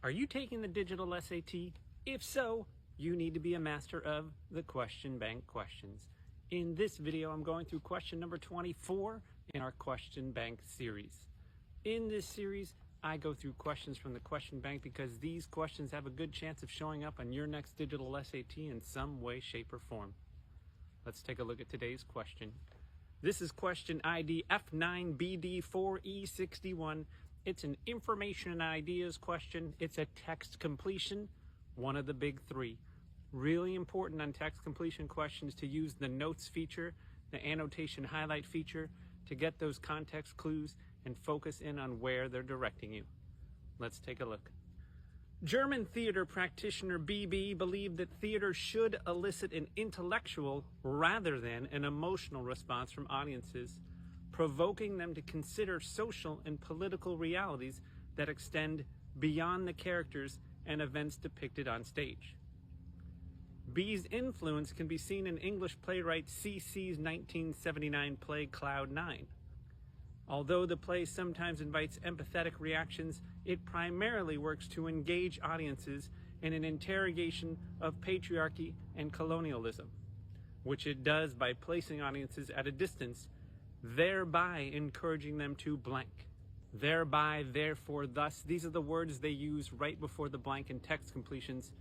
Are you taking the digital SAT? If so, you need to be a master of the question bank questions. In this video, I'm going through question number 24 in our question bank series. In this series, I go through questions from the question bank because these questions have a good chance of showing up on your next digital SAT in some way, shape, or form. Let's take a look at today's question. This is question ID F9BD4E61. It's an information and ideas question. It's a text completion, one of the big three. Really important on text completion questions to use the notes feature, the annotation highlight feature, to get those context clues and focus in on where they're directing you. Let's take a look. German theater practitioner BB believed that theater should elicit an intellectual rather than an emotional response from audiences, provoking them to consider social and political realities that extend beyond the characters and events depicted on stage. B's influence can be seen in English playwright C.C.'s 1979 play Cloud Nine. Although the play sometimes invites empathetic reactions, it primarily works to engage audiences in an interrogation of patriarchy and colonialism, which it does by placing audiences at a distance, thereby encouraging them to blank. Thereby, therefore, thus, these are the words they use right before the blank in text completions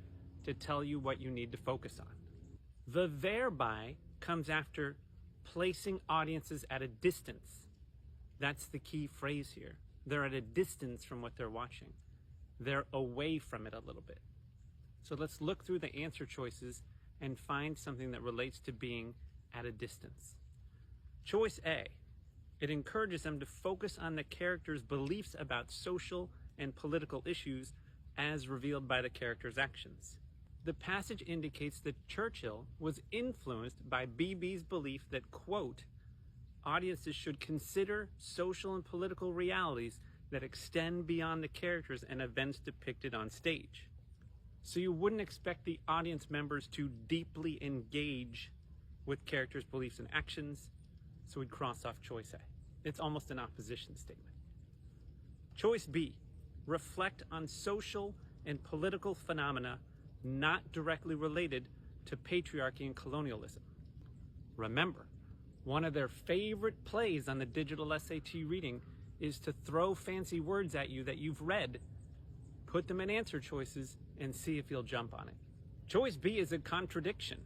to tell you what you need to focus on. The thereby comes after placing audiences at a distance. That's the key phrase here. They're at a distance from what they're watching. They're away from it a little bit. So let's look through the answer choices and find something that relates to being at a distance. Choice A, it encourages them to focus on the character's beliefs about social and political issues as revealed by the character's actions. The passage indicates that Churchill was influenced by BB's belief that, quote, audiences should consider social and political realities that extend beyond the characters and events depicted on stage. So you wouldn't expect the audience members to deeply engage with characters' beliefs and actions, so we'd cross off choice A. It's almost an opposition statement. Choice B, reflect on social and political phenomena not directly related to patriarchy and colonialism. Remember, one of their favorite plays on the digital SAT reading is to throw fancy words at you that you've read, put them in answer choices, and see if you'll jump on it. Choice B is a contradiction.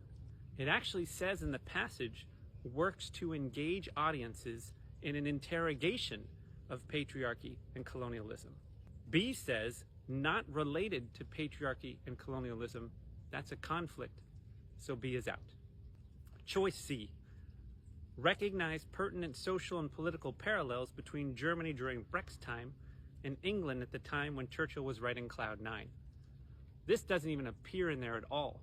It actually says in the passage, works to engage audiences in an interrogation of patriarchy and colonialism. B says, not related to patriarchy and colonialism. That's a conflict, so B is out. Choice C, recognize pertinent social and political parallels between Germany during Brecht's time and England at the time when Churchill was writing Cloud Nine. This doesn't even appear in there at all.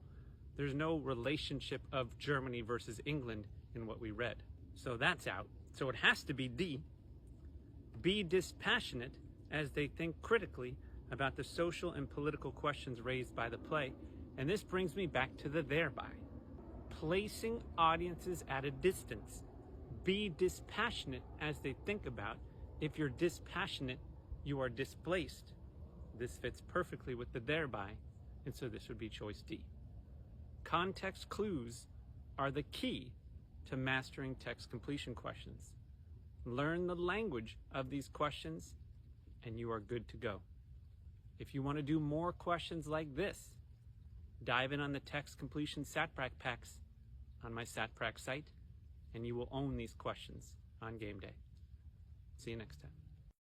There's no relationship of Germany versus England in what we read. So that's out. So it has to be D. Be dispassionate as they think critically about the social and political questions raised by the play. And this brings me back to the thereby. Placing audiences at a distance. Be dispassionate as they think about. If you're dispassionate, you are displaced. This fits perfectly with the thereby, and so this would be choice D. Context clues are the key to mastering text completion questions. Learn the language of these questions, and you are good to go. If you want to do more questions like this, dive in on the text completion SatPrac packs on my SatPrac site, and you will own these questions on game day. See you next time.